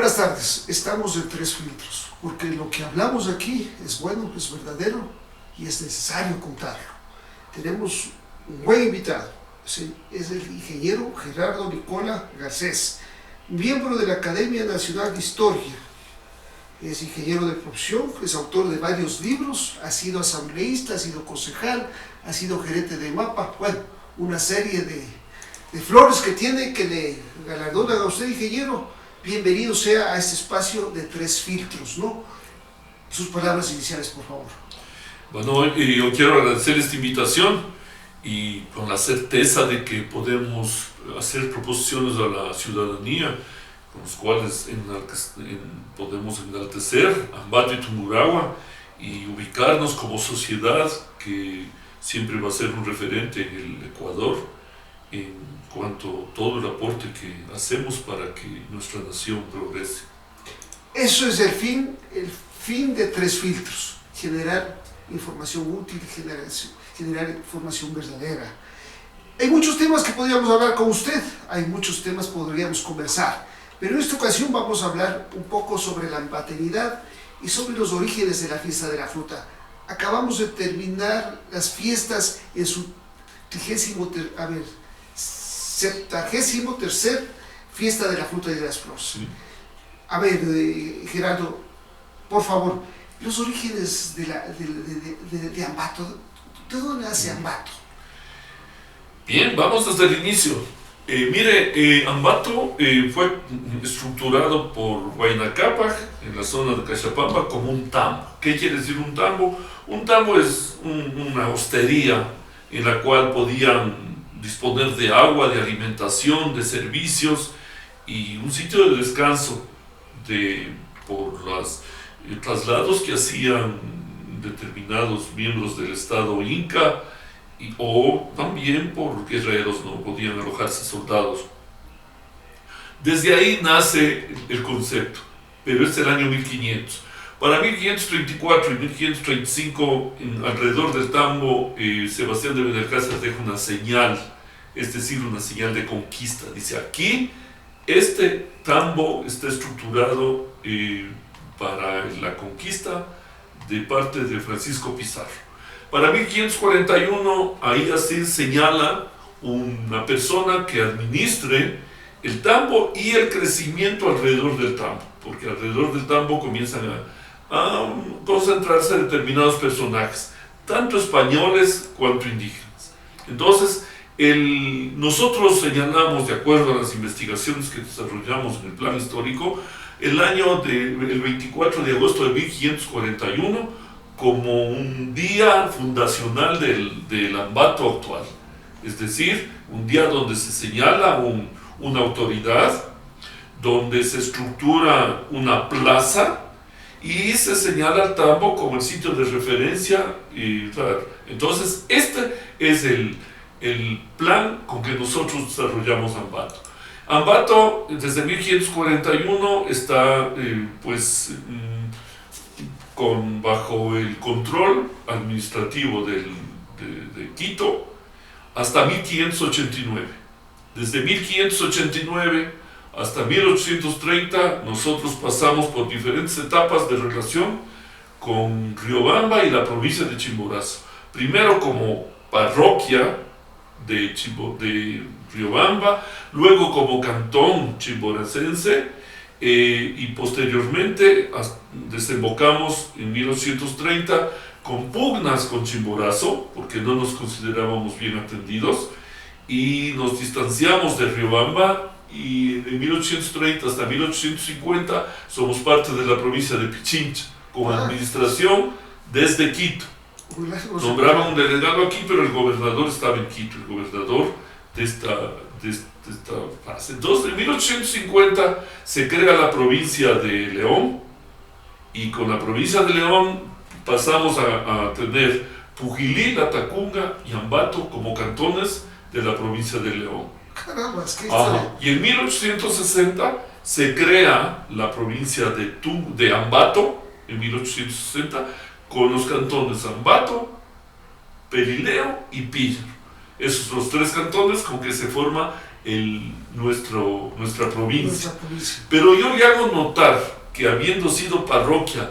Buenas tardes, estamos en Tres Filtros, porque lo que hablamos aquí es bueno, es verdadero y es necesario contarlo. Tenemos un buen invitado, ¿sí? Es el ingeniero Gerardo Nicola Garcés, miembro de la Academia Nacional de Historia. Es ingeniero de profesión, es autor de varios libros, ha sido asambleísta, ha sido concejal, ha sido gerente de MAPA, bueno, una serie de flores que tiene que le galardonan a usted, ingeniero. Bienvenido sea a este espacio de Tres Filtros, ¿no? Sus palabras iniciales, por favor. Bueno, yo quiero agradecer esta invitación y con la certeza de que podemos hacer proposiciones a la ciudadanía con los cuales podemos enaltecer Ambato y Tungurahua y ubicarnos como sociedad que siempre va a ser un referente en el Ecuador en cuanto a todo el aporte que hacemos para que nuestra nación progrese. Eso es el fin de Tres Filtros, generar información útil, generar información verdadera. Hay muchos temas que podríamos hablar con usted, hay muchos temas que podríamos conversar, pero en esta ocasión vamos a hablar un poco sobre la ambatenidad y sobre los orígenes de la fiesta de la fruta. Acabamos de terminar las fiestas en su 73ª fiesta de la fruta y de las flores. Sí. A ver, Gerardo, por favor, los orígenes de Ambato, ¿de dónde nace Ambato? Bien, vamos desde el inicio. Ambato fue estructurado por Huayna Cápac en la zona de Cachapampa como un tambo. ¿Qué quiere decir un tambo? Un tambo es una hostería en la cual podían disponer de agua, de alimentación, de servicios y un sitio de descanso por los traslados que hacían determinados miembros del Estado Inca o también por guerreros, no podían alojarse soldados. Desde ahí nace el concepto, pero es el año 1500. Para 1534 y 1535, alrededor del tambo, Sebastián de Belalcázar deja una señal, es decir, una señal de conquista. Dice, aquí, este tambo está estructurado para la conquista de parte de Francisco Pizarro. Para 1541, ahí así señala una persona que administre el tambo y el crecimiento alrededor del tambo, porque alrededor del tambo comienzan a concentrarse determinados personajes, tanto españoles cuanto indígenas. Entonces, nosotros señalamos, de acuerdo a las investigaciones que desarrollamos en el plan histórico, el 24 de agosto de 1541 como un día fundacional del Ambato actual, es decir, un día donde se señala una autoridad, donde se estructura una plaza y se señala al tambo como el sitio de referencia. Entonces, este es el plan con que nosotros desarrollamos Ambato. Ambato, desde 1541, está bajo el control administrativo de Quito hasta 1589. Desde 1589 hasta 1830 nosotros pasamos por diferentes etapas de relación con Riobamba y la provincia de Chimborazo. Primero como parroquia de Riobamba, luego como cantón chimboracense, y posteriormente desembocamos en 1830 con pugnas con Chimborazo, porque no nos considerábamos bien atendidos, y nos distanciamos de Riobamba, y de 1830 hasta 1850 somos parte de la provincia de Pichincha, con administración desde Quito. Nombraban un delegado aquí, pero el gobernador estaba en Quito, el gobernador de esta fase. Entonces, en 1850 se crea la provincia de León, y con la provincia de León pasamos a tener Pujilí, Latacunga y Ambato como cantones de la provincia de León. Caramba, es que Y en 1860 se crea la provincia de Ambato, en 1860, con los cantones Ambato, Pelileo y Píllaro. Esos los 3 cantones con que se forma nuestra provincia. Pero yo le hago notar que habiendo sido parroquia,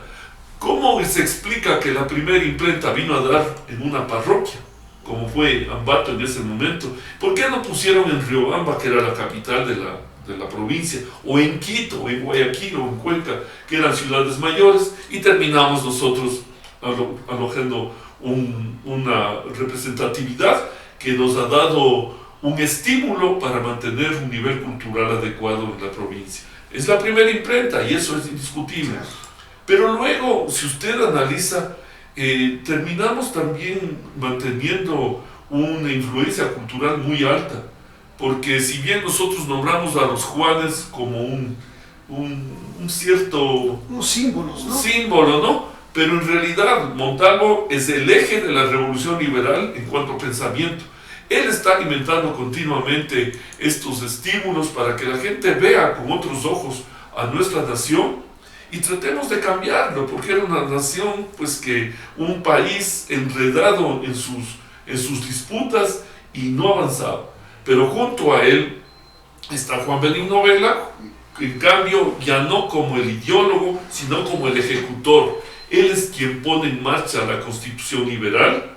¿cómo se explica que la primera imprenta vino a dar en una parroquia, como fue Ambato en ese momento? ¿Por qué no pusieron en Riobamba, que era la capital de la provincia, o en Quito, o en Guayaquil, o en Cuenca, que eran ciudades mayores, y terminamos nosotros alojando una representatividad que nos ha dado un estímulo para mantener un nivel cultural adecuado en la provincia? Es la primera imprenta y eso es indiscutible. Pero luego, si usted analiza, terminamos también manteniendo una influencia cultural muy alta, porque si bien nosotros nombramos a los Juanes como un cierto... unos símbolos, ¿no? Símbolo, ¿no? Pero en realidad Montalvo es el eje de la revolución liberal en cuanto a pensamiento. Él está alimentando continuamente estos estímulos para que la gente vea con otros ojos a nuestra nación y tratemos de cambiarlo, porque era una nación, pues, un país enredado en sus disputas y no avanzaba. Pero junto a él está Juan Benigno Vela, en cambio ya no como el ideólogo, sino como el ejecutor. Él es quien pone en marcha la Constitución liberal,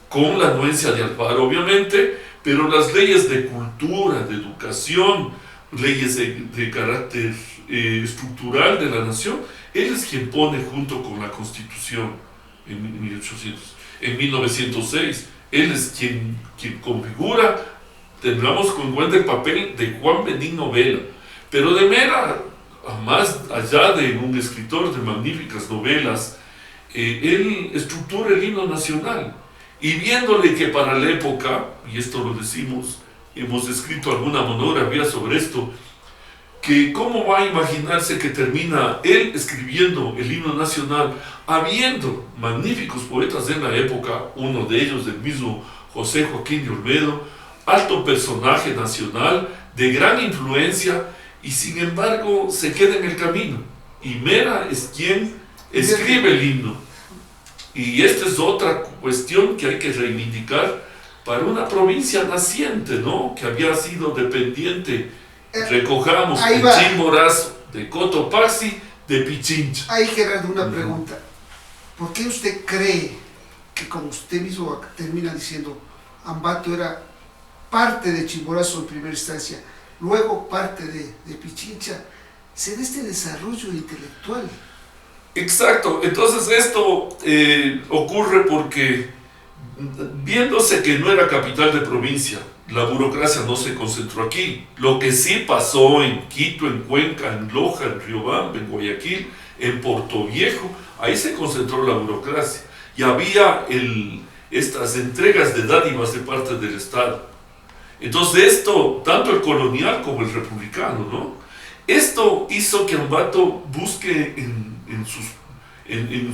con la anuencia de Alfaro, obviamente, pero las leyes de cultura, de educación, leyes de carácter estructural de la nación, él es quien pone junto con la Constitución en 1906. Él es quien configura, tengamos en cuenta el papel de Juan Benigno Vela, pero de Mera, más allá de un escritor de magníficas novelas, él estructura el himno nacional. Y viéndole que para la época, y esto lo decimos, hemos escrito alguna monografía sobre esto, que cómo va a imaginarse que termina él escribiendo el himno nacional, habiendo magníficos poetas de la época, uno de ellos el mismo José Joaquín de Olmedo, alto personaje nacional, de gran influencia, y sin embargo se queda en el camino. Y Mera es quien escribe el himno. Y esta es otra cuestión que hay que reivindicar para una provincia naciente, ¿no? Que había sido dependiente, recojamos, de Chimborazo, de Cotopaxi, de Pichincha. Ahí, Gerardo, una pregunta. ¿Por qué usted cree que, como usted mismo termina diciendo, Ambato era parte de Chimborazo en primera instancia, luego parte de Pichincha, se da este desarrollo intelectual? Exacto, entonces esto ocurre porque, viéndose que no era capital de provincia, la burocracia no se concentró aquí. Lo que sí pasó en Quito, en Cuenca, en Loja, en Riobamba, en Guayaquil, en Portoviejo, ahí se concentró la burocracia. Y había estas entregas de dádivas de parte del Estado. Entonces esto, tanto el colonial como el republicano, ¿no? Esto hizo que Ambato busque en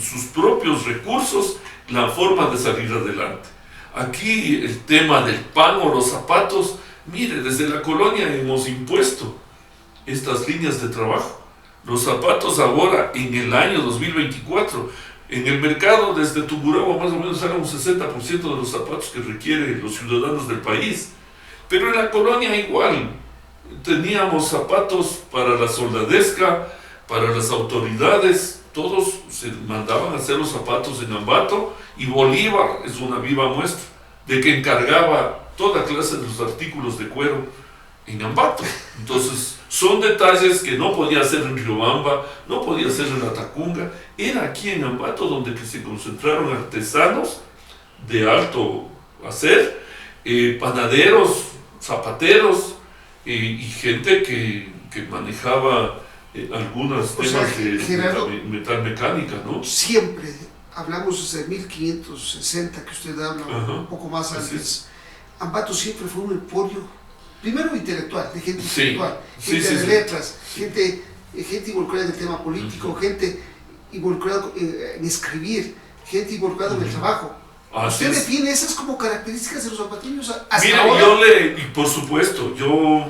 sus propios recursos la forma de salir adelante. Aquí el tema del pan o los zapatos, mire, desde la colonia hemos impuesto estas líneas de trabajo. Los zapatos ahora, en el año 2024, en el mercado desde Tungurahua más o menos sale un 60% de los zapatos que requieren los ciudadanos del país. Pero en la colonia igual, teníamos zapatos para la soldadesca, para las autoridades, todos se mandaban a hacer los zapatos en Ambato, y Bolívar es una viva muestra de que encargaba toda clase de los artículos de cuero en Ambato. Entonces son detalles que no podía hacer en Riobamba, no podía hacer en Latacunga, era aquí en Ambato donde que se concentraron artesanos de alto hacer, panaderos, zapateros, y gente que manejaba algunos temas de metalmecánica, ¿no? Siempre hablamos desde 1560, que usted habla, un poco más antes. Ambato siempre fue un emporio, primero intelectual, de gente intelectual, gente de letras, gente involucrada en el tema político, gente involucrada en escribir, gente involucrada en el trabajo. ¿Usted define esas como características de los zapatillos hasta ahora? Y por supuesto, yo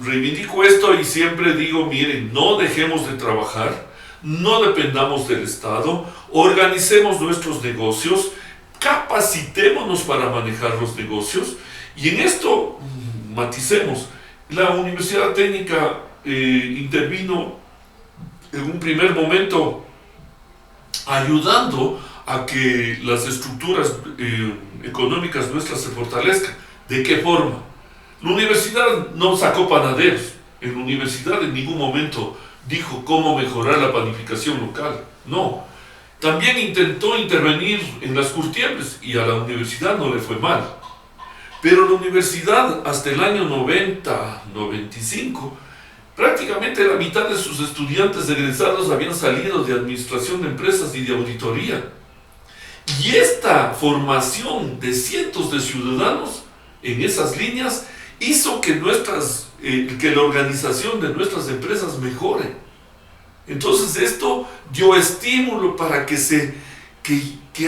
reivindico esto y siempre digo, miren, no dejemos de trabajar, no dependamos del Estado, organicemos nuestros negocios, capacitémonos para manejar los negocios Y en esto, maticemos, la Universidad Técnica intervino en un primer momento ayudando a que las estructuras económicas nuestras se fortalezcan. ¿De qué forma? La universidad no sacó panaderos. En la universidad en ningún momento dijo cómo mejorar la panificación local. No. También intentó intervenir en las curtiembres y a la universidad no le fue mal. Pero la universidad hasta el año 90-95, prácticamente la mitad de sus estudiantes egresados habían salido de administración de empresas y de auditoría. Y esta formación de cientos de ciudadanos en esas líneas hizo que la organización de nuestras empresas mejore. Entonces esto dio estímulo para que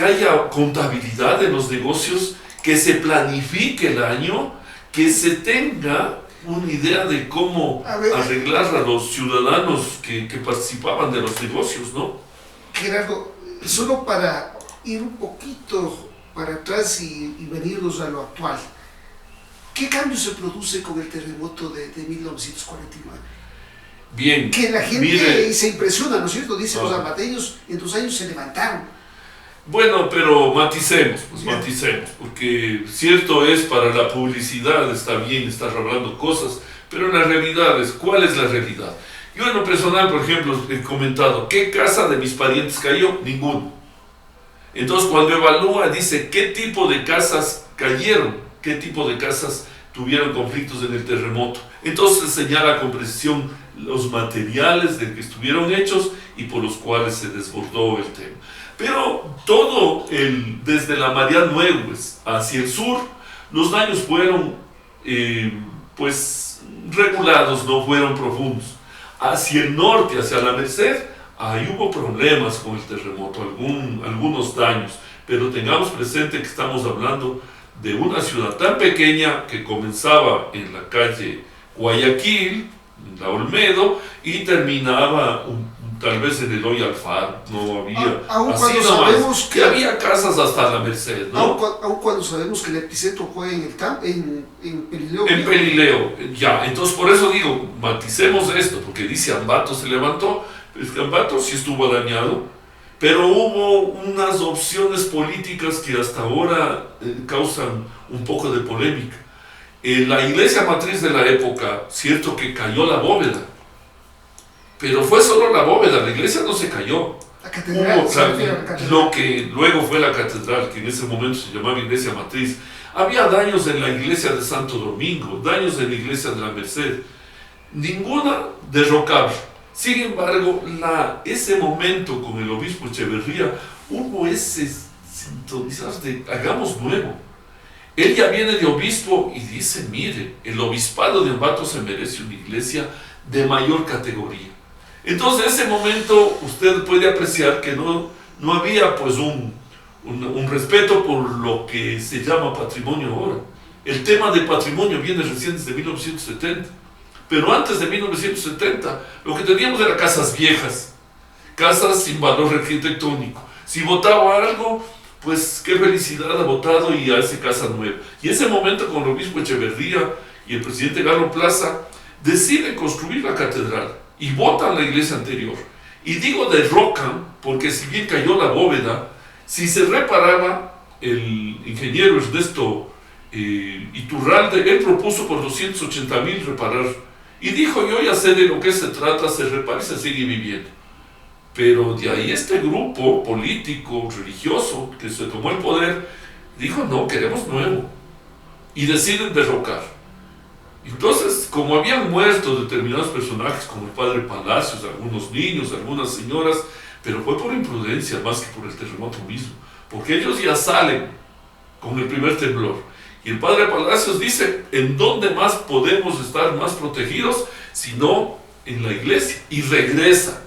haya contabilidad en los negocios, que se planifique el año, que se tenga una idea de cómo arreglar a los ciudadanos que participaban de los negocios, ¿no? Gerardo, solo para ir un poquito para atrás y venirnos a lo actual, ¿qué cambio se produce con el terremoto de 1949? Bien, que la gente mire, se impresiona, ¿no es cierto? Dicen los amateños, en 2 años se levantaron. bueno, pero maticemos, porque cierto es, para la publicidad está bien estar hablando cosas, pero en la realidad ¿cuál es la realidad? Yo en lo personal, por ejemplo, he comentado, ¿qué casa de mis parientes cayó? Ninguno. Entonces cuando evalúa dice, ¿qué tipo de casas cayeron? ¿Qué tipo de casas tuvieron conflictos en el terremoto? Entonces señala con precisión los materiales de que estuvieron hechos y por los cuales se desbordó el tema. Pero desde la Mariano Ewes hacia el sur, los daños fueron regulados, no fueron profundos. Hacia el norte, hacia la Merced, ahí hubo problemas con el terremoto, algunos daños, pero tengamos presente que estamos hablando de una ciudad tan pequeña que comenzaba en la calle Guayaquil, la Olmedo, y terminaba tal vez en el Hoy Alfaro. No había, aun así cuando nomás, sabemos que había casas hasta la Merced, ¿no? Aun cuando sabemos que el epicentro fue en Pelileo. En Pelileo, ya. Entonces por eso digo, maticemos esto, porque dice Ambato se levantó, es que Ambato sí estuvo dañado, pero hubo unas opciones políticas que hasta ahora causan un poco de polémica. La iglesia matriz de la época, cierto que cayó la bóveda, pero fue solo la bóveda, la iglesia no se cayó. La catedral, lo que luego fue la catedral, que en ese momento se llamaba iglesia matriz. Había daños en la iglesia de Santo Domingo, daños en la iglesia de la Merced, ninguna derrocable. Sin embargo, ese momento con el obispo Echeverría, hubo ese sintonizar de hagamos nuevo. Él ya viene de obispo y dice, mire, el obispado de Ambato se merece una iglesia de mayor categoría. Entonces, en ese momento, usted puede apreciar que no había pues un respeto por lo que se llama patrimonio ahora. El tema de patrimonio viene recién desde 1970. Pero antes de 1970, lo que teníamos eran casas viejas, casas sin valor arquitectónico. Si votaba algo, pues qué felicidad, ha votado y hace casa nueva. Y ese momento con el obispo Echeverría y el presidente Galo Plaza, deciden construir la catedral y votan la iglesia anterior. Y digo derrocan, porque si bien cayó la bóveda, si se reparaba, el ingeniero Ernesto Iturralde, él propuso por 280,000 reparar. Y dijo, yo ya sé de lo que se trata, se repara y se sigue viviendo. Pero de ahí este grupo político, religioso, que se tomó el poder, dijo, no, queremos nuevo. Y deciden derrocar. Entonces, como habían muerto determinados personajes, como el padre Palacios, algunos niños, algunas señoras, pero fue por imprudencia más que por el terremoto mismo. Porque ellos ya salen con el primer temblor. Y el padre Palacios dice, ¿en dónde más podemos estar más protegidos? Sino en la iglesia. Y regresa.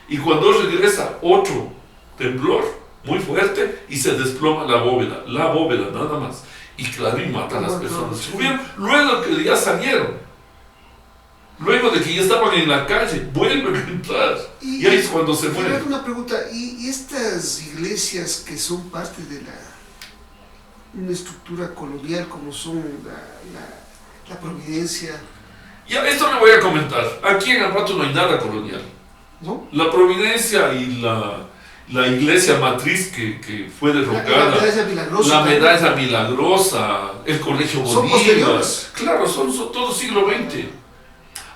Y cuando regresa, otro temblor muy fuerte y se desploma la bóveda nada más. Y claro, y mata a las personas que murieron. Luego de que ya salieron, luego de que ya estaban en la calle, vuelven a entrar. Y ahí es cuando se mueren. Una pregunta, ¿y estas iglesias que son parte una estructura colonial como son la Providencia, Ya, esto le voy a comentar. Aquí en Ambato no hay nada colonial. ¿no? La Providencia y la iglesia matriz que fue La derrocada, medalla milagrosa. la también. medalla milagrosa, el colegio Son Bolívar, posteriores. claro, son todo siglo XX.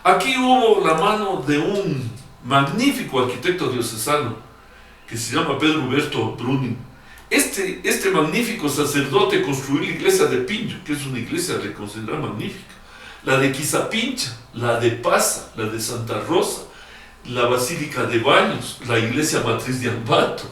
Aquí hubo la mano de un magnífico arquitecto diocesano que se llama Pedro Huberto Bruning. Este magnífico sacerdote construyó la iglesia de Pincho, que es una iglesia considerada magnífica, la de Quizapincha, la de Paza, la de Santa Rosa, la Basílica de Baños, la iglesia matriz de Ambato,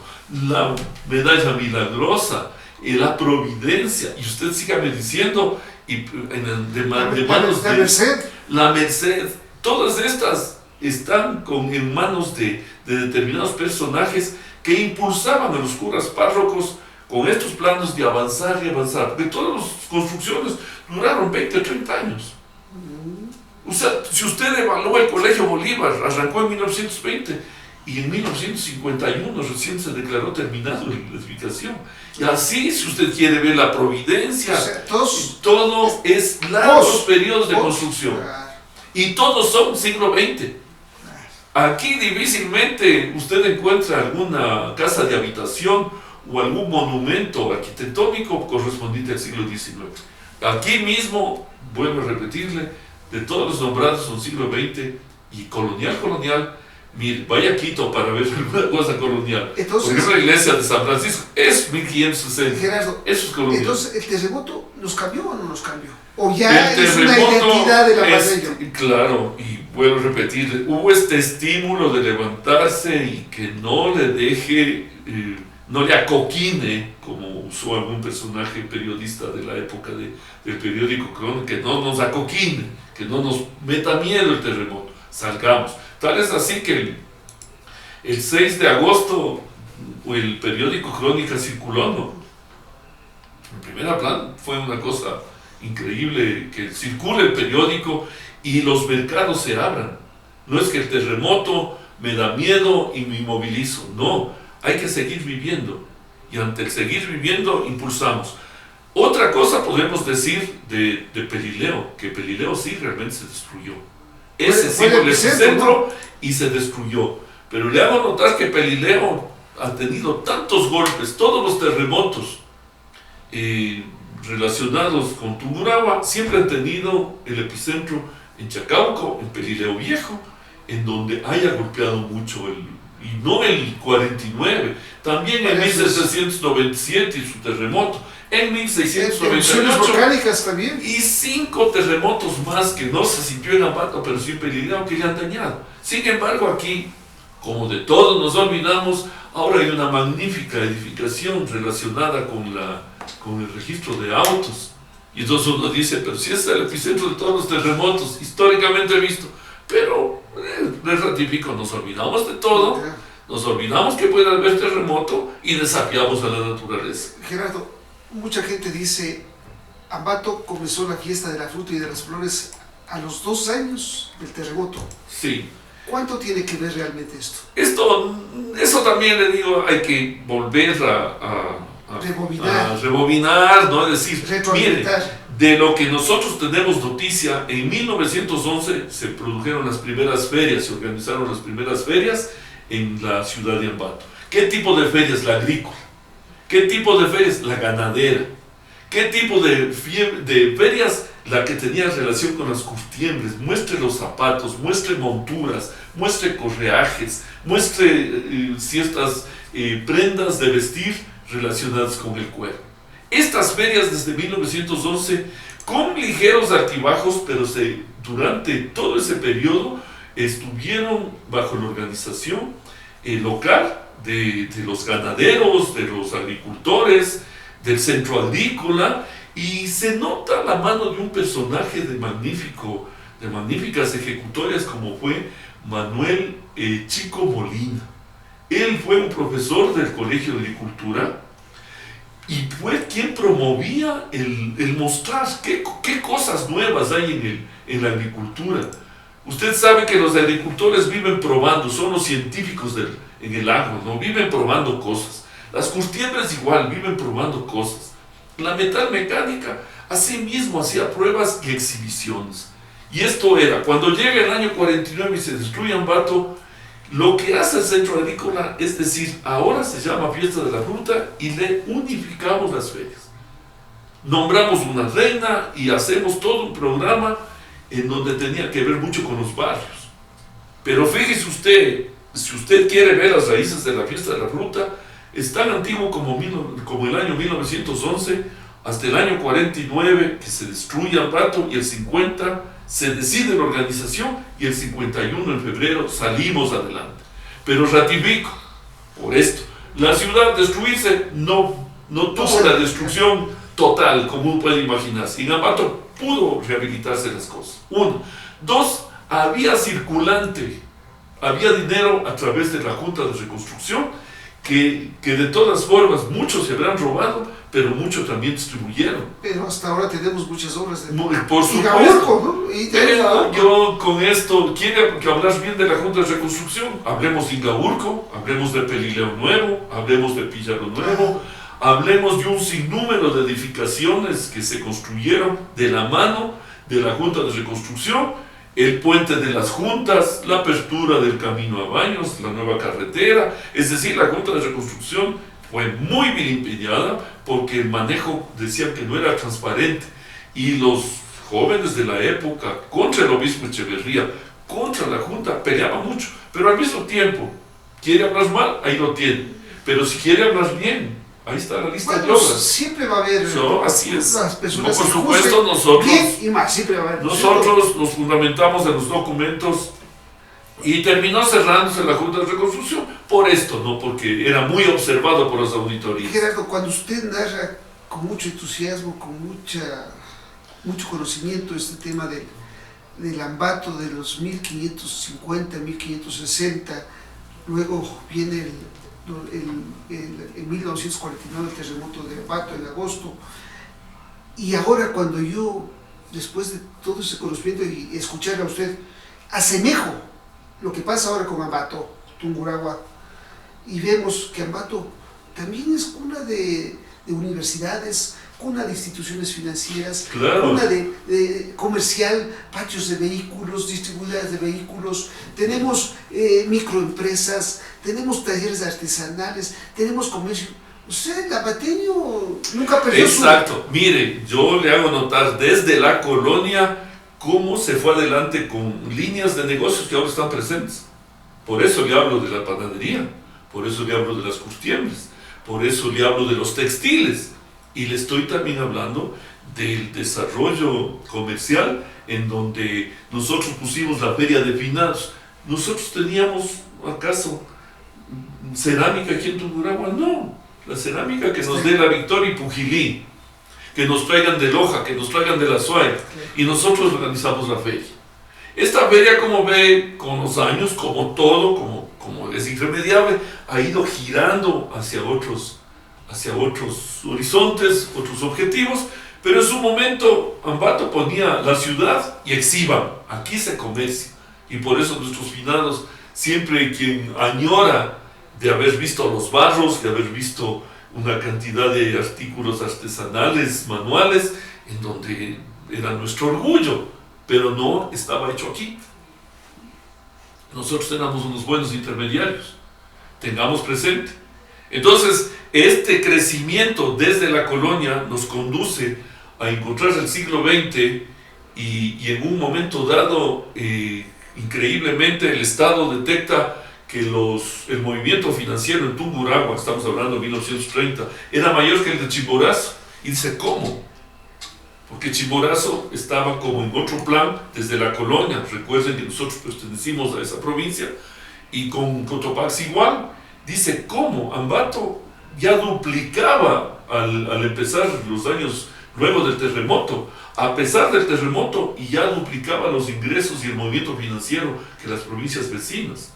la medalla milagrosa, la Providencia, y usted sígame diciendo, de manos La de Merced. la Merced, todas estas están en manos de determinados personajes que impulsaban a los curas párrocos con estos planos de avanzar y avanzar, porque todas las construcciones duraron 20 o 30 años. O sea, si usted evalúa el Colegio Bolívar, arrancó en 1920 y en 1951 recién se declaró terminado la edificación. Y así, si usted quiere ver la Providencia, O sea, todos, todo es largos Vos, periodos de vos. construcción. Claro. Y todos son siglo XX. Aquí difícilmente usted encuentra alguna casa de habitación o algún monumento arquitectónico correspondiente al siglo XIX. Aquí mismo, vuelvo a repetirle, de todos los nombrados son siglo XX y colonial, mire, vaya a Quito para ver alguna cosa colonial. Entonces, por ejemplo, la iglesia de San Francisco es 1560. Gerardo, Eso es colonial. entonces, ¿el terremoto nos cambió o no nos cambió? ¿O ya El es una terremoto identidad de la Madrid? claro, y vuelvo a repetir, hubo este estímulo de levantarse y que no le deje, no le acoquine, como usó algún personaje periodista de la época del periódico Crónica, que no nos acoquine, que no nos meta miedo el terremoto, salgamos. Tal es así que el 6 de agosto el periódico Crónica circuló, ¿no? En primera plana fue una cosa increíble que circule el periódico y los mercados se abran. No es que el terremoto me da miedo y me inmovilizo, no, hay que seguir viviendo y ante el seguir viviendo impulsamos. Otra cosa podemos decir de Pelileo, que Pelileo sí realmente se destruyó. Ese sí fue el epicentro y se destruyó. Pero le hago notar que Pelileo ha tenido tantos golpes, todos los terremotos relacionados con Tungurahua siempre han tenido el epicentro en Chacauco, en Pelileo Viejo, en donde haya golpeado mucho y no el 49, también en 1797 y su terremoto, en 1698 volcánicas también. y 5 terremotos más que no se sintió en Ambato, pero sí en Pelileo, que le han dañado. Sin embargo, aquí, como de todos nos olvidamos, ahora hay una magnífica edificación relacionada con el registro de autos. Y entonces uno dice, pero si es el epicentro de todos los terremotos, históricamente visto. Pero, les ratifico, nos olvidamos de todo, nos olvidamos que puede haber terremoto y desafiamos a la naturaleza. Gerardo, mucha gente dice, Ambato comenzó la fiesta de la fruta y de las flores a los 2 años del terremoto. Sí. ¿Cuánto tiene que ver realmente esto? Eso también le digo, hay que volver a rebobinar, ¿no? Es decir, mire, de lo que nosotros tenemos noticia, en 1911 se produjeron las primeras ferias, se organizaron las primeras ferias en la ciudad de Ambato. ¿Qué tipo de ferias? La agrícola. ¿Qué tipo de ferias? La ganadera. ¿Qué tipo de ferias? La que tenía relación con las curtiembres. Muestre los zapatos, muestre monturas, muestre correajes, muestre ciertas prendas de vestir relacionadas con el cuero. Estas ferias desde 1911, con ligeros altibajos, pero durante todo ese periodo estuvieron bajo la organización local de los ganaderos, de los agricultores, del centro agrícola, y se nota la mano de un personaje de magníficas ejecutorias como fue Manuel Chico Molina. Él fue un profesor del Colegio de Agricultura y fue quien promovía el mostrar qué cosas nuevas hay en la agricultura. Usted sabe que los agricultores viven probando, son los científicos en el agro, ¿no? Viven probando cosas. Las curtiembres igual, viven probando cosas. La metalmecánica asimismo hacía pruebas y exhibiciones. Y esto era, cuando llega el año 49 y se destruye Ambato, lo que hace el Centro Agrícola es decir, ahora se llama Fiesta de la Fruta y le unificamos las ferias. Nombramos una reina y hacemos todo un programa en donde tenía que ver mucho con los barrios. Pero fíjese usted, si usted quiere ver las raíces de la Fiesta de la Fruta, es tan antiguo como el año 1911 hasta el año 49 que se destruye Ambato y el 50 se decide la organización y el 51 en febrero salimos adelante. Pero ratifico, por esto, la ciudad destruirse no tuvo la destrucción total como uno puede imaginarse. En Ambato pudo rehabilitarse las cosas. Uno. Dos, había circulante, había dinero a través de la Junta de Reconstrucción que de todas formas muchos se habrán robado, pero muchos también distribuyeron. Pero hasta ahora tenemos muchas obras de... Por supuesto. Ingaurco, ¿no? Yo con esto, ¿quiere que hablar bien de la Junta de Reconstrucción? Hablemos de Ingaurco, hablemos de Pelileo Nuevo, hablemos de Píllaro Nuevo, hablemos de un sinnúmero de edificaciones que se construyeron de la mano de la Junta de Reconstrucción. El puente de las juntas, la apertura del camino a Baños, la nueva carretera, es decir, la Junta de Reconstrucción fue muy vilipendiada porque el manejo decían que no era transparente y los jóvenes de la época contra el obispo Echeverría, contra la Junta, peleaban mucho, pero al mismo tiempo, quiere hablar mal, ahí lo tiene, pero si quiere hablar bien, ahí está la lista de obras. Siempre va a haber así es. las personas por supuesto, nosotros, bien y más, siempre va a haber. Nosotros nos fundamentamos en los documentos y terminó cerrándose la Junta de Reconstrucción por esto, no porque era muy observado por las auditorías. Gerardo, cuando usted narra con mucho entusiasmo, con mucho conocimiento este tema del Ambato de los 1550, 1560, luego viene en 1949 el terremoto de Ambato en agosto, y ahora cuando yo, después de todo ese conocimiento y escuchar a usted, asemejo lo que pasa ahora con Ambato, Tungurahua, y vemos que Ambato también es cuna de universidades, cuna de instituciones financieras, claro, cuna de comercial, patios de vehículos, distribuidoras de vehículos, tenemos microempresas, tenemos talleres artesanales, tenemos comercio. Usted, el ambateño, nunca perdió Exacto. Mire, yo le hago notar desde la colonia cómo se fue adelante con líneas de negocios que ahora están presentes. Por eso le hablo de la panadería, por eso le hablo de las curtiembres, por eso le hablo de los textiles. Y le estoy también hablando del desarrollo comercial en donde nosotros pusimos la feria de finados. ¿Nosotros teníamos acaso cerámica aquí en Tungurahua? No, la cerámica que nos dé la Victoria y Pujilí, que nos traigan de Loja, que nos traigan de la Suárez, y nosotros organizamos la feria. Esta feria, como ve, con los años, como todo, como es irremediable, ha ido girando hacia otros horizontes, otros objetivos, pero en su momento Ambato ponía la ciudad y exhiban, aquí se comercia, y por eso nuestros finados, siempre quien añora de haber visto los barros, de haber visto una cantidad de artículos artesanales, manuales, en donde era nuestro orgullo, pero no estaba hecho aquí. Nosotros éramos unos buenos intermediarios, tengamos presente. Entonces, este crecimiento desde la colonia nos conduce a encontrar el siglo XX y en un momento dado, increíblemente, el Estado detecta que el movimiento financiero en Tungurahua, estamos hablando de 1930, era mayor que el de Chimborazo. Y dice, ¿cómo? Porque Chimborazo estaba como en otro plan desde la colonia. Recuerden que nosotros pertenecimos a esa provincia, y con Cotopaxi igual. Dice, ¿cómo? Ambato ya duplicaba al empezar los años luego del terremoto, a pesar del terremoto, y ya duplicaba los ingresos y el movimiento financiero que las provincias vecinas.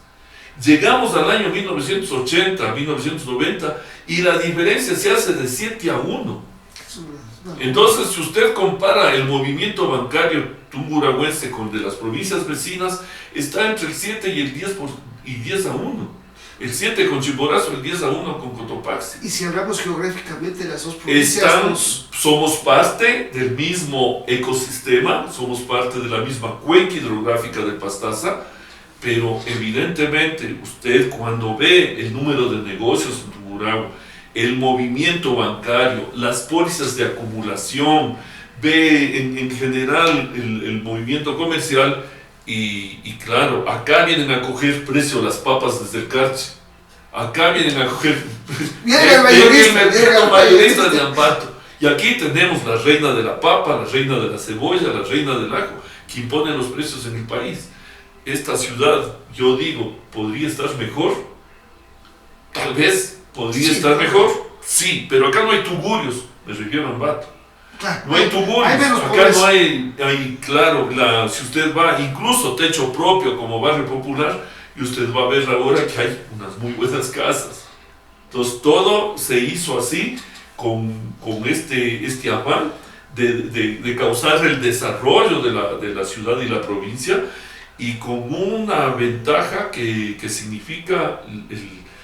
Llegamos al año 1980, 1990, y la diferencia se hace de 7-1. Entonces, si usted compara el movimiento bancario tungurahuense con el de las provincias vecinas, está entre el 7 y el 10 a 1. el 7 con Chimborazo, el 10-1 con Cotopaxi. Y si hablamos geográficamente, las dos provincias... Somos parte del mismo ecosistema, somos parte de la misma cuenca hidrográfica de Pastaza, pero evidentemente usted cuando ve el número de negocios en Tungurahua, el movimiento bancario, las pólizas de acumulación, ve en general el movimiento comercial y claro, acá vienen a coger precio las papas desde el Carchi, acá vienen a coger el mayorista de Ambato, y aquí tenemos la reina de la papa, la reina de la cebolla, la reina del ajo, que imponen los precios en el país. Esta ciudad, yo digo, ¿podría estar mejor? Tal vez podría estar mejor, sí, pero acá no hay tugurios, me refiero a Ambato. Claro, no hay tugurios, acá no hay claro, si usted va, incluso techo propio como barrio popular, y usted va a ver ahora que hay unas muy buenas casas. Entonces todo se hizo así, con este afán de causar el desarrollo de la ciudad y la provincia, y con una ventaja que significa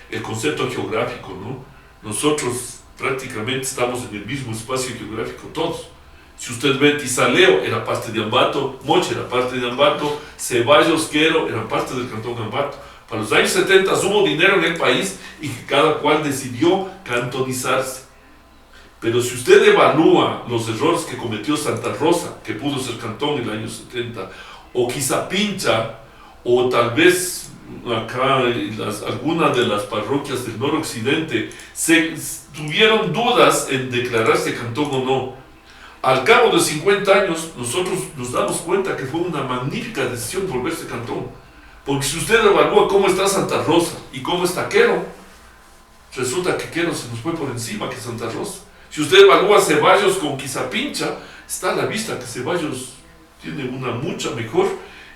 el concepto geográfico, ¿no? Nosotros prácticamente estamos en el mismo espacio geográfico todos. Si usted ve Tizaleo, era parte de Ambato, Moche era parte de Ambato, Ceballos, Quero, eran parte del cantón Ambato. Para los años 70 hubo dinero en el país y que cada cual decidió cantonizarse. Pero si usted evalúa los errores que cometió Santa Rosa, que pudo ser cantón en el año 70, o Quizapincha, o tal vez acá algunas de las parroquias del noroccidente tuvieron dudas en declararse cantón o no. Al cabo de 50 años, nosotros nos damos cuenta que fue una magnífica decisión volverse cantón. Porque si usted evalúa cómo está Santa Rosa y cómo está Quero, resulta que Quero se nos fue por encima que Santa Rosa. Si usted evalúa Ceballos con Quizapincha, está a la vista que Ceballos tiene una mucha mejor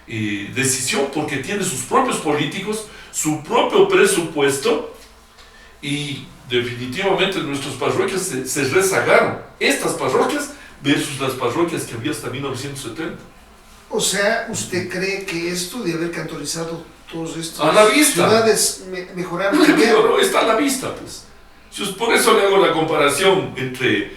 decisión porque tiene sus propios políticos, su propio presupuesto, y definitivamente nuestras parroquias se rezagaron. Estas parroquias versus las parroquias que había hasta 1970. O sea, ¿usted cree que esto de haber cantonizado todos estos a la vista ciudades mejoraron? Mejoró, está a la vista, pues. Por eso le hago la comparación entre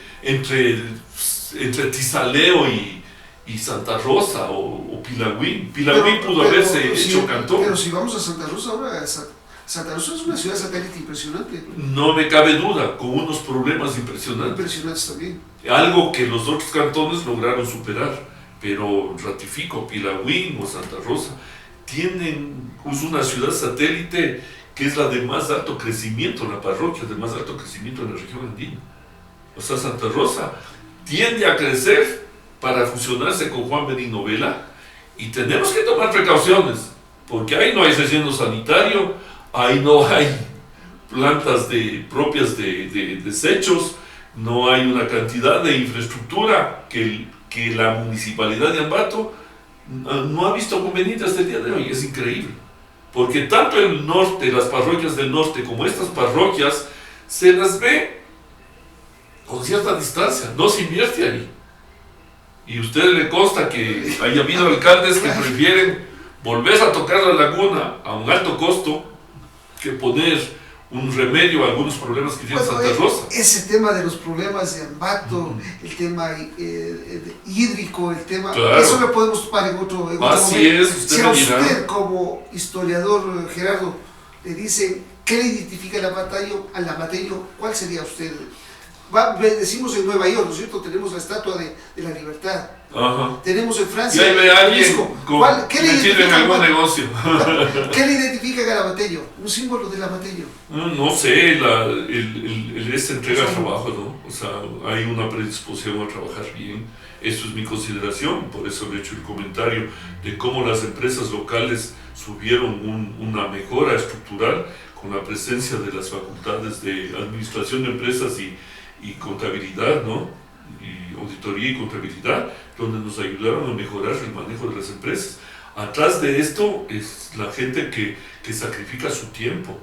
Tizaleo y Santa Rosa o Pilagüín. Pilagüín pudo haberse hecho cantón. Pero si vamos a Santa Rosa ahora, Santa Rosa es una ciudad satélite impresionante. No me cabe duda, con unos problemas impresionantes. Impresionantes también. Algo que los otros cantones lograron superar. Pero ratifico, Pilagüín o Santa Rosa es una ciudad satélite que es la de más alto crecimiento, la parroquia de más alto crecimiento en la región andina. O sea, Santa Rosa tiende a crecer para fusionarse con Juan Benigno Vela, y tenemos que tomar precauciones, porque ahí no hay relleno sanitario, ahí no hay plantas propias de desechos, no hay una cantidad de infraestructura que la municipalidad de Ambato no ha visto conveniente hasta el día de hoy. Es increíble, porque tanto el norte, las parroquias del norte, como estas parroquias, se las ve con cierta distancia, no se invierte ahí. Y a usted le consta que haya habido alcaldes que prefieren volver a tocar la laguna a un alto costo que poner un remedio a algunos problemas que tiene Santa Rosa. Ese tema de los problemas de Ambato, el tema hídrico, el tema... Claro. Eso lo podemos tomar en otro Así momento. es, usted si a me dirá. usted como historiador, Gerardo, le dice qué le identifica al lamateño, ¿cuál sería usted? Decimos en Nueva York, ¿no es cierto? Tenemos la Estatua de la Libertad. Ajá. Tenemos en Y Francia ahí ve a alguien ¿qué le metido en algún negocio. ¿Qué le identifica al lamateño? Un símbolo del lamateño. No sé, esta entrega de trabajo, ¿no? O sea, hay una predisposición a trabajar bien. Eso es mi consideración, por eso le he hecho el comentario de cómo las empresas locales subieron una mejora estructural con la presencia de las facultades de administración de empresas y contabilidad, ¿no? Y auditoría y contabilidad, donde nos ayudaron a mejorar el manejo de las empresas. Atrás de esto es la gente que sacrifica su tiempo.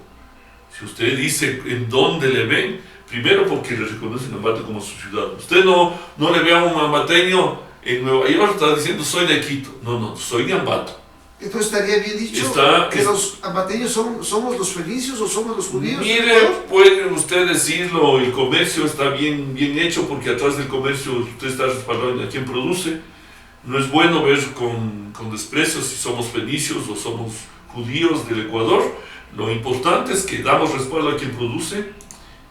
Si usted dice en dónde le ven, primero porque le reconocen a Ambato como su ciudad. Usted no le ve a un ambateño en Nueva York, está diciendo soy de Quito. No, soy de Ambato. Entonces estaría bien dicho que los ambateños somos los fenicios o somos los judíos. Mire, puede usted decirlo, el comercio está bien hecho porque atrás del comercio usted está respaldado a quien produce. No es bueno ver con desprecio si somos fenicios o somos judíos del Ecuador. Lo importante es que damos respaldo a quien produce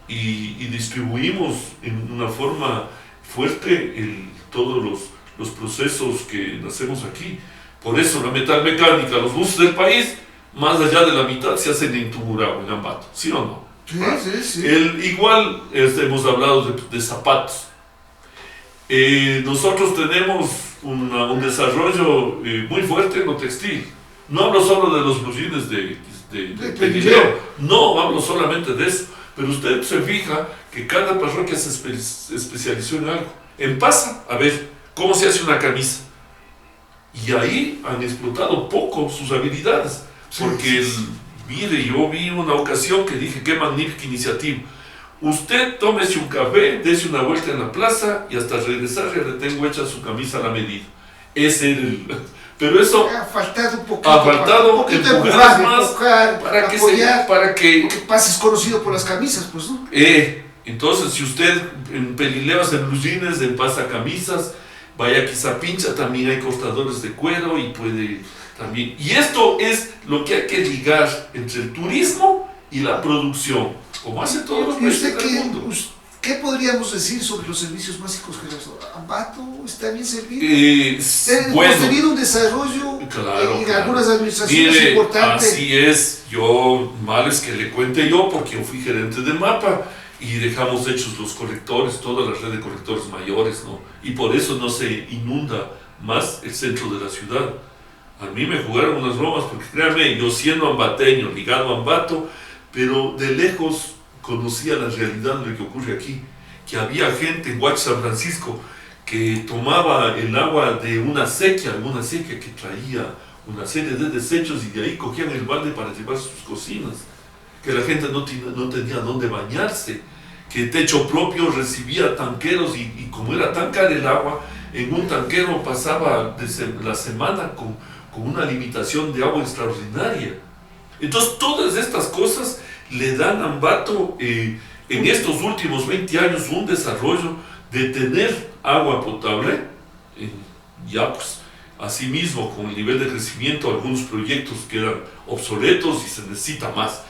y distribuimos en una forma fuerte todos los procesos que hacemos aquí. Por eso la metalmecánica, los buses del país, más allá de la mitad se hacen en Tungurahua, en Ambato, ¿sí o no? Sí. Igual hemos hablado de zapatos. Nosotros tenemos un desarrollo muy fuerte en lo textil. No hablo solo de los blue jeans de Pelileo, no hablo solamente de eso, pero usted se fija que cada parroquia se especializó en algo. En Pasa, a ver, ¿cómo se hace una camisa? Y ahí han explotado poco sus habilidades, porque mire, yo vi una ocasión que dije, qué magnífica iniciativa. Usted tómese un café, dése una vuelta en la plaza y hasta regresar ya le tengo hecha su camisa a la medida. Ese era pero eso ha faltado un poquito. Ha faltado empujar más para que apoyar, porque pases conocido por las camisas, pues, ¿no? Entonces, si usted en Pelileo hace blue jeans, en Pasa camisas, vaya a Quizapincha, también hay cortadores de cuero y puede también. Y esto es lo que hay que ligar entre el turismo y la producción, como hacen todos los países del mundo. ¿Qué podríamos decir sobre los servicios básicos que Ambato está bien servido? Hemos tenido un desarrollo en algunas administraciones importantes. Así es, mal es que le cuente yo, porque yo fui gerente de MAPA y dejamos hechos los colectores, toda la red de colectores mayores, ¿no? Y por eso no se inunda más el centro de la ciudad. A mí me jugaron unas bromas, porque créanme, yo siendo ambateño, ligado a Ambato, pero de lejos conocía la realidad de lo que ocurre aquí, que había gente en Huachi San Francisco que tomaba el agua de una sequía que traía una serie de desechos y de ahí cogían el balde para llevar sus cocinas, que la gente no tenía dónde bañarse, que techo propio recibía tanqueros y como era tan cara el agua, en un tanquero pasaba la semana con una limitación de agua extraordinaria. Entonces todas estas cosas le dan a Ambato en estos últimos 20 años un desarrollo de tener agua potable, ya pues asimismo con el nivel de crecimiento algunos proyectos quedan obsoletos y se necesita más.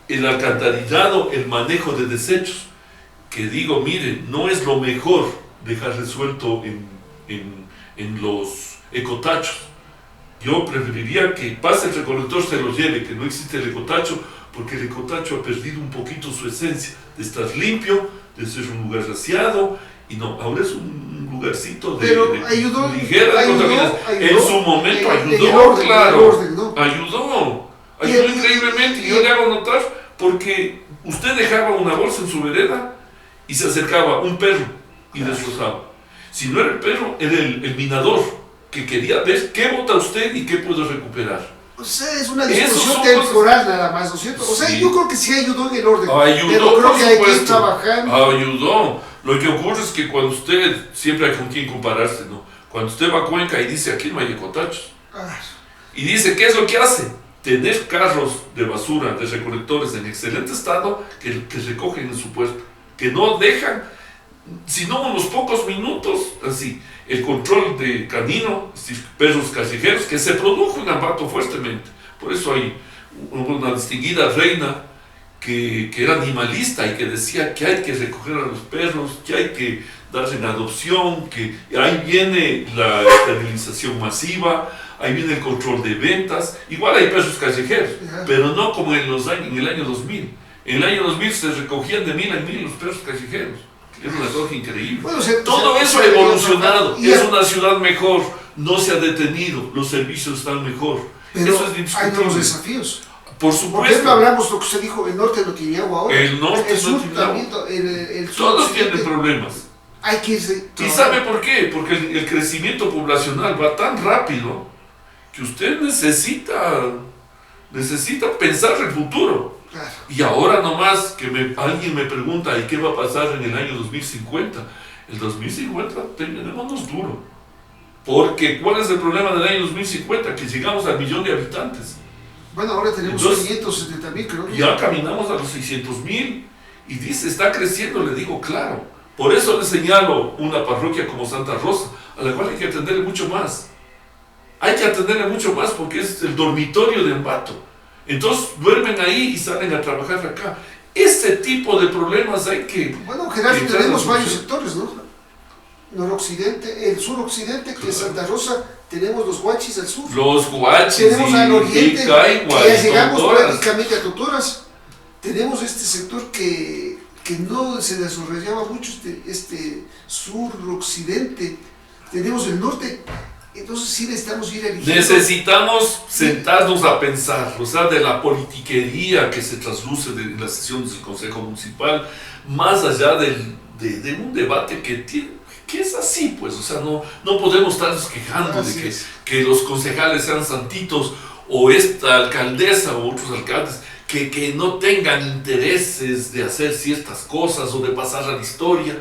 El alcantarillado, el manejo de desechos, que digo, miren, no es lo mejor dejar resuelto en los ecotachos. Yo preferiría que pase el recolector, se lo lleve, que no existe el ecotacho, porque el ecotacho ha perdido un poquito su esencia de estar limpio, de ser un lugar raciado, y no, ahora es un lugarcito de ligera contaminación. En su momento ayudó, claro, ayudó increíblemente, y yo le hago notar, porque usted dejaba una bolsa en su vereda y se acercaba un perro y destrozaba. Si no era el perro, era el minador, que quería ver qué bota usted y qué puedo recuperar. O sea, es una discusión temporal nada más, ¿no es cierto? O sea, yo creo que sí ayudó en el orden, pero creo que hay que ir trabajando. Ayudó. Lo que ocurre es que cuando usted, siempre hay con quién compararse, ¿no? Cuando usted va a Cuenca y dice, aquí no hay ecotachos. Y dice, ¿qué es lo que hace? Tener carros de basura, de recolectores en excelente estado que recogen en su puesto, que no dejan, sino unos pocos minutos, así, el control de canino, perros callejeros, que se produjo en Ambato fuertemente. Por eso hay una distinguida reina que era animalista y que decía que hay que recoger a los perros, que hay que darse en adopción, que ahí viene la esterilización masiva, ahí viene el control de ventas. Igual hay perros callejeros, pero no como en el año 2000. En el año 2000 se recogían de 1000 en 1000 los perros callejeros. Es una cosa increíble. Bueno, todo eso ha evolucionado. Es una ciudad mejor, no se ha detenido, los servicios están mejor. Pero eso es hay nuevos desafíos. Por supuesto. Por ejemplo, hablamos lo que usted dijo, el norte no tiene agua ahora. El norte no tiene agua. Todos tienen problemas. Hay que irse. ¿Y sabe por qué? Porque el crecimiento poblacional va tan rápido que usted necesita pensar el futuro. Claro. Y ahora nomás que alguien me pregunta, ¿y qué va a pasar en el año 2050? El 2050 terminémonos duro. Porque, ¿cuál es el problema del año 2050? Que llegamos al 1.000.000 de habitantes. Bueno, ahora tenemos Entonces, 570.000, creo. Ya caminamos a los 600.000 y dice, está creciendo, le digo, claro. Por eso le señalo una parroquia como Santa Rosa, a la cual hay que atenderle mucho más. Hay que atenderle mucho más porque es el dormitorio de Ambato. Entonces duermen ahí y salen a trabajar acá. Ese tipo de problemas hay que... Bueno, Gerardo, tenemos varios sectores, ¿no? Noroccidente, el suroccidente, que es Santa Rosa, tenemos los Huachis al sur. Los Huachis tenemos al oriente, Caigua, que ya llegamos prácticamente a Totoras. Tenemos este sector que no se desarrollaba mucho, este suroccidente. Tenemos el norte. Entonces sí necesitamos ir eligiendo. Necesitamos sentarnos a pensar, o sea, de la politiquería que se trasluce en las sesiones del Consejo Municipal, más allá de un debate que es así, pues, o sea, no podemos estarnos quejando de que los concejales sean santitos, o esta alcaldesa o otros alcaldes que no tengan intereses de hacer ciertas cosas o de pasar a la historia.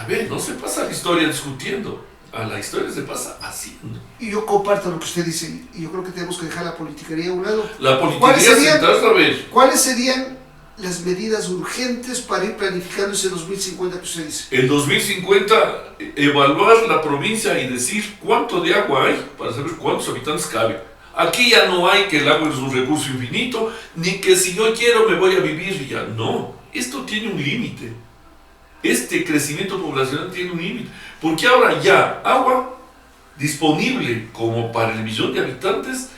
A ver, no se pasa a la historia discutiendo. A la historia se pasa haciendo. Y yo comparto lo que usted dice, y yo creo que tenemos que dejar la politiquería a un lado. La politiquería sentarse a ver. ¿Cuáles serían las medidas urgentes para ir planificando ese 2050 que usted dice? El 2050, evaluar la provincia y decir cuánto de agua hay para saber cuántos habitantes caben. Aquí ya no hay que el agua es un recurso infinito, ni que si yo quiero me voy a vivir y ya. No, esto tiene un límite. Este crecimiento poblacional tiene un límite. Porque ahora ya agua disponible como para el 1.000.000 de habitantes,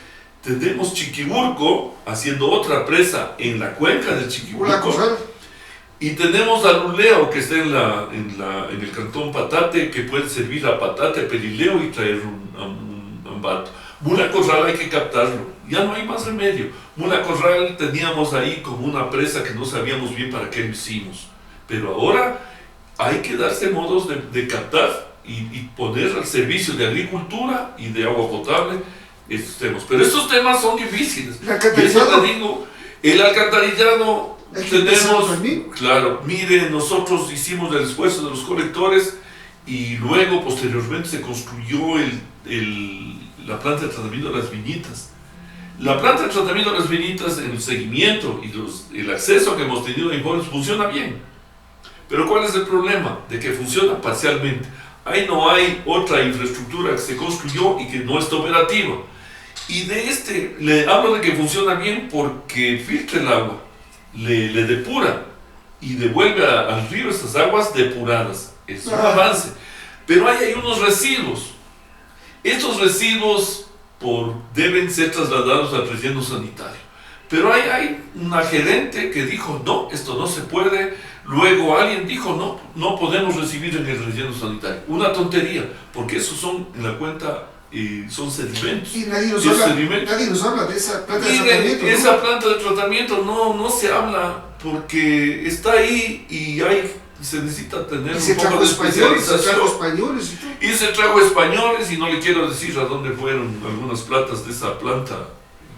tenemos Chiquiburco haciendo otra presa en la cuenca del Chiquiburco. Y tenemos a Luleo que está en el cantón Patate, que puede servir a Patate, a Pelileo y traer un Ambato. Mula Corral hay que captarlo, ya no hay más remedio. Mula Corral teníamos ahí como una presa que no sabíamos bien para qué lo hicimos. Pero ahora hay que darse modos de captar y poner al servicio de agricultura y de agua potable estos temas. Pero estos temas son difíciles. Y eso le digo, el alcantarillado tenemos, claro, mire, nosotros hicimos el esfuerzo de los colectores y luego posteriormente se construyó la planta de tratamiento de las viñitas. La planta de tratamiento de las viñitas, en el seguimiento y el acceso que hemos tenido a informes funciona bien. Pero ¿cuál es el problema? De que funciona parcialmente. Ahí no hay otra infraestructura que se construyó y que no está operativa. Y le hablo de que funciona bien porque filtra el agua, le depura y devuelve al río estas aguas depuradas. Es un avance. Pero hay unos residuos. Estos residuos deben ser trasladados al relleno sanitario. Pero hay una gerente que dijo, no, esto no se puede. Luego alguien dijo, no podemos recibir en el relleno sanitario. Una tontería, porque esos son, en la cuenta, son sedimentos. Y nadie nos habla de esa planta de tratamiento. Esa planta de tratamiento no se habla porque está ahí y se necesita tener un poco de especialización. Y se trajo españoles y no le quiero decir a dónde fueron algunas platas de esa planta,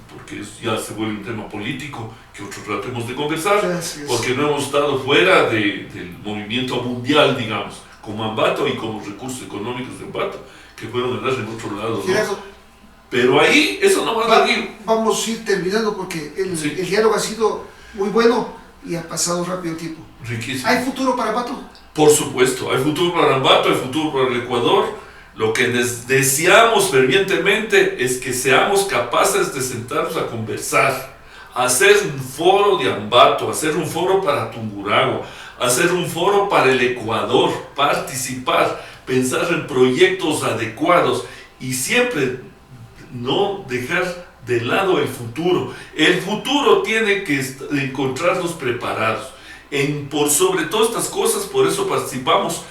porque ya se vuelve un tema político que otro rato hemos de conversar, porque no hemos estado fuera del movimiento mundial, digamos, como Ambato y como recursos económicos de Ambato, que fueron a dar en otro lado, ¿no? Pero ahí, eso no va a ir. Vamos a ir terminando porque el diálogo ha sido muy bueno y ha pasado rápido el tiempo. Riquísimo. ¿Hay futuro para Ambato? Por supuesto, hay futuro para Ambato, hay futuro para el Ecuador. Lo que deseamos fervientemente es que seamos capaces de sentarnos a conversar, a hacer un foro de Ambato, hacer un foro para Tungurahua, hacer un foro para el Ecuador, participar, pensar en proyectos adecuados y siempre no dejar de lado el futuro. El futuro tiene que encontrarnos preparados. Por sobre todas estas cosas, por eso participamos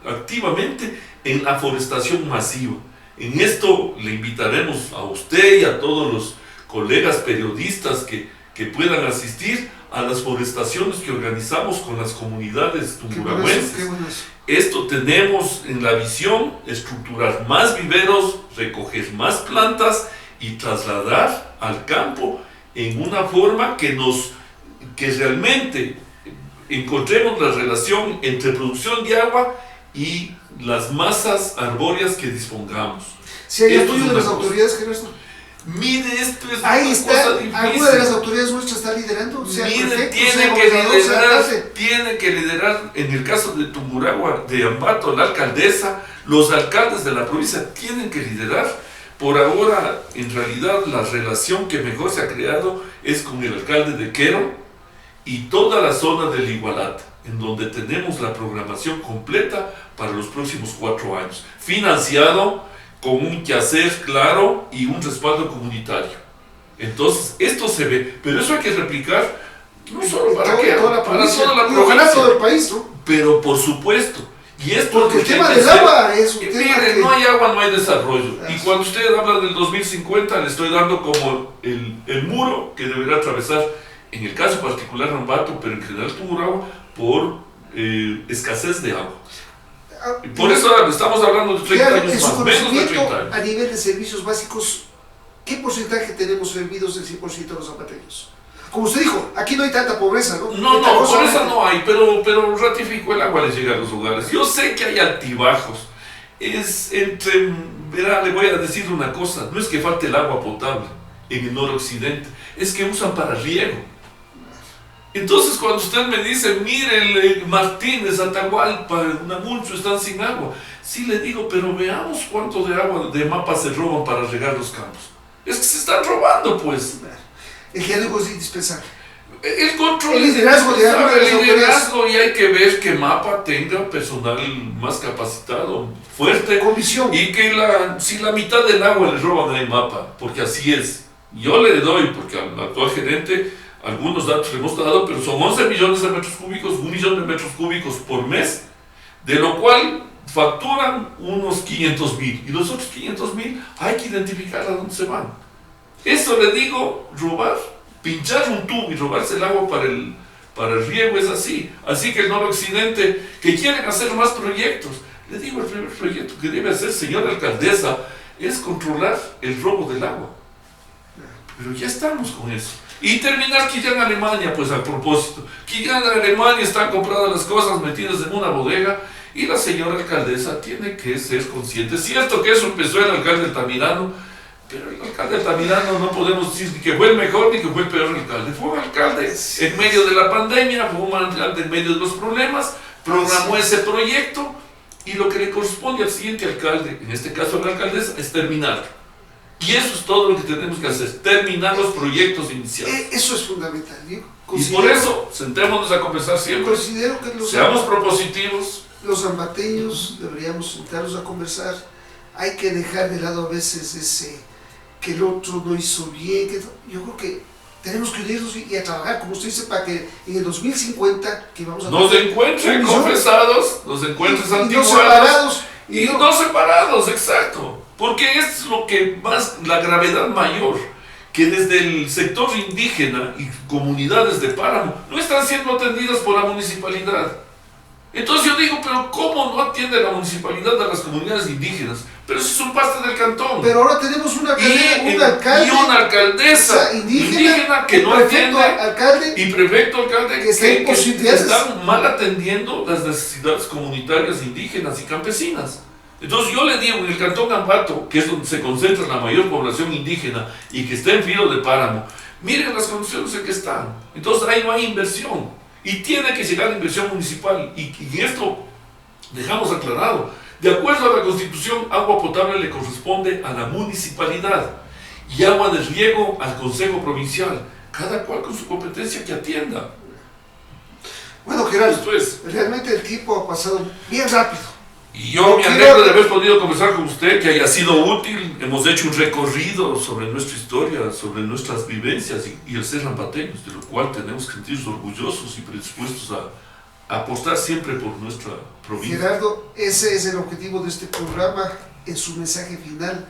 activamente en la forestación masiva. En esto le invitaremos a usted y a todos los colegas periodistas que puedan asistir a las forestaciones que organizamos con las comunidades tunguragüenses. Esto tenemos en la visión, estructurar más viveros, recoger más plantas y trasladar al campo en una forma que realmente encontremos la relación entre producción de agua y las masas arbóreas que dispongamos. Si hay Esto apoyo es de una las cosa. autoridades, Gerardo. Mire, esto es Ahí una está, cosa difícil. alguna de las autoridades nuestras está liderando. Sea Mire, prefecto, tiene sea que gobernador, sea alcalde. liderar, tiene que liderar, en el caso de Tungurahua, de Ambato, la alcaldesa, los alcaldes de la provincia tienen que liderar. Por ahora, en realidad, la relación que mejor se ha creado es con el alcalde de Quero y toda la zona del Igualata, en donde tenemos la programación completa para los próximos 4 años, financiado con un quehacer claro y un respaldo comunitario. Entonces, esto se ve, pero eso hay que replicar no solo para Quero, para toda la y ojalá todo el provincia, país, ¿no? pero por supuesto. Y esto Porque es el lo que tema hay que del hacer. agua es un tema Mire, que... no hay agua, no hay desarrollo. Así. Y cuando usted habla del 2050, le estoy dando como el muro que deberá atravesar, en el caso particular Ambato, pero en general Tungurahua, por escasez de agua. Y por eso ahora estamos hablando de 30 Claro, años en su más, menos de conocimiento 30 años. a nivel de servicios básicos, ¿qué porcentaje tenemos servidos del 100% de los zapateños? Como usted dijo, aquí no hay tanta pobreza, ¿no? No, Esta no, cosa- por eso no hay, pero ratifico, el agua les llega a los hogares. Yo sé que hay altibajos. Es entre, verá, le voy a decir una cosa, no es que falte el agua potable en el noroccidente, es que usan para riego. Entonces cuando usted me dice, mire, Martínez, Atahualpa, Namuncho están sin agua, sí le digo, pero veamos cuánto de agua de mapa se roban para regar los campos. Es que se están robando, pues. El diálogo es indispensable. El control, El liderazgo de alguna de las el liderazgo, y hay que ver que MAPA tenga personal más capacitado, fuerte, Con visión. y que si la mitad del agua le roban a MAPA, porque así es. Yo le doy, porque al actual gerente, algunos datos le hemos dado, pero son 11 millones de metros cúbicos, 1 millón de metros cúbicos por mes, de lo cual facturan unos 500,000, y los otros 500,000 hay que identificar a dónde se van. Eso le digo, robar, pinchar un tubo y robarse el agua para el riego es así. Así que el noroccidente, que quieren hacer más proyectos, le digo, el primer proyecto que debe hacer, señora alcaldesa, es controlar el robo del agua. Pero ya estamos con eso. Y terminar que ya en Alemania, pues a propósito, que ya en Alemania están compradas las cosas metidas en una bodega, y la señora alcaldesa tiene que ser consciente. Es cierto que eso empezó el alcalde Altamirano, pero el alcalde Altamirano no podemos decir ni que fue el mejor ni que fue el peor alcalde. Fue un alcalde en medio de la pandemia, fue un alcalde en medio de los problemas, programó ese proyecto, y lo que le corresponde al siguiente alcalde, en este caso a la alcaldesa, es terminarlo. Y eso es todo lo que tenemos que hacer, terminar los proyectos iniciales. Eso es fundamental. Yo Y por eso, sentémonos a conversar siempre, considero que seamos propositivos. los ambateños deberíamos sentarnos a conversar. Hay que dejar de lado a veces ese que el otro no hizo bien. Yo creo que tenemos que unirnos y a trabajar, como usted dice, para que en el 2050, que vamos a Nos tener encuentren un millón, confesados, nos encuentren y no antiguados. separados, Y no separados, exacto. Porque es lo que más, la gravedad mayor, que desde el sector indígena y comunidades de páramo no están siendo atendidas por la municipalidad. Entonces yo digo, pero ¿cómo no atiende la municipalidad a las comunidades indígenas? Pero si son parte del cantón. Pero ahora tenemos un alcalde y una alcaldesa indígena que no atiende, alcalde, y prefecto alcalde que está en posibilidades. están mal atendiendo las necesidades comunitarias indígenas y campesinas. Entonces yo le digo, en el cantón Ambato, que es donde se concentra la mayor población indígena y que está en filo de páramo, miren las condiciones en que están. Entonces ahí no hay inversión, y tiene que llegar la inversión municipal, y esto dejamos aclarado. De acuerdo a la Constitución, agua potable le corresponde a la municipalidad y agua de riego al Consejo Provincial, cada cual con su competencia que atienda. Bueno, Gerardo, Esto es. realmente el tiempo ha pasado bien rápido. Y yo me alegro de haber podido conversar con usted, que haya sido útil. Hemos hecho un recorrido sobre nuestra historia, sobre nuestras vivencias y el ser ambateños, de lo cual tenemos que sentirnos orgullosos y predispuestos a apostar siempre por nuestra provincia. Gerardo, ese es el objetivo de este programa. En su mensaje final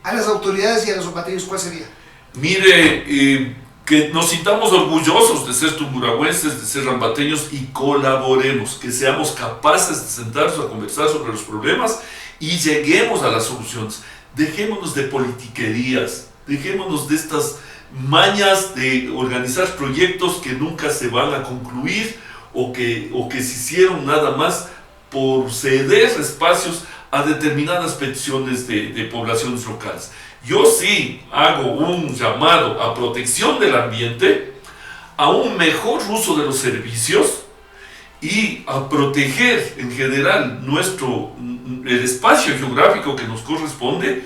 a las autoridades y a los ambateños, ¿cuál sería? Mire, que nos sintamos orgullosos de ser tunguragüenses, de ser ambateños, y colaboremos, que seamos capaces de sentarnos a conversar sobre los problemas y lleguemos a las soluciones. Dejémonos de politiquerías, dejémonos de estas mañas de organizar proyectos que nunca se van a concluir, o que se hicieron nada más por ceder espacios a determinadas peticiones de poblaciones locales. Yo sí hago un llamado a protección del ambiente, a un mejor uso de los servicios y a proteger en general el espacio geográfico que nos corresponde,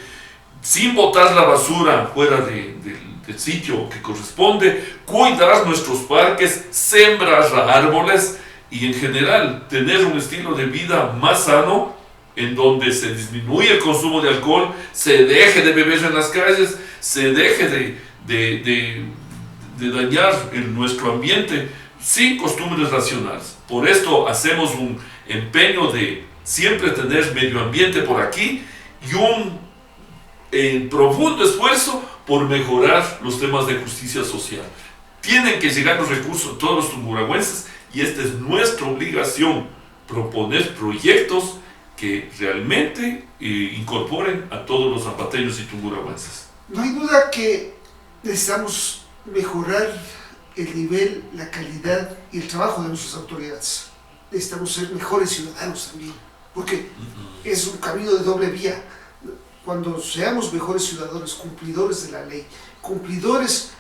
sin botar la basura fuera del sitio que corresponde, cuidar nuestros parques, sembrar árboles y en general tener un estilo de vida más sano, en donde se disminuye el consumo de alcohol, se deje de beber en las calles, se deje de dañar nuestro ambiente sin costumbres racionales. Por esto hacemos un empeño de siempre tener medio ambiente por aquí y un profundo esfuerzo por mejorar los temas de justicia social. Tienen que llegar los recursos a todos los tumburagüenses y esta es nuestra obligación, proponer proyectos que realmente incorporen a todos los zapateños y tumburagüenses. No hay duda que necesitamos mejorar el nivel, la calidad y el trabajo de nuestras autoridades. Necesitamos ser mejores ciudadanos también, porque es un camino de doble vía. Cuando seamos mejores ciudadanos, cumplidores de la ley, cumplidores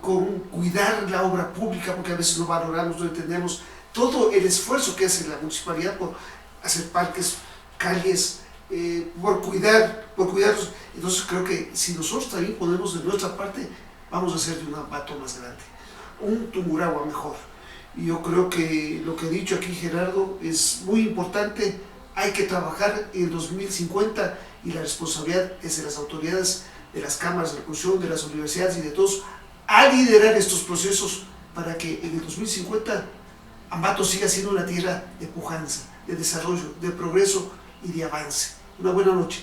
con cuidar la obra pública, porque a veces no valoramos, no entendemos todo el esfuerzo que hace la municipalidad por hacer parques, calles, por cuidarlos. Entonces creo que si nosotros también ponemos de nuestra parte, vamos a hacer de un Ambato más grande, un Tungurahua mejor. Y yo creo que lo que ha dicho aquí Gerardo es muy importante. Hay que trabajar en el 2050 y la responsabilidad es de las autoridades, de las cámaras de reclusión, de las universidades y de todos, a liderar estos procesos para que en el 2050 Ambato siga siendo una tierra de pujanza, de desarrollo, de progreso y de avance. Una buena noche.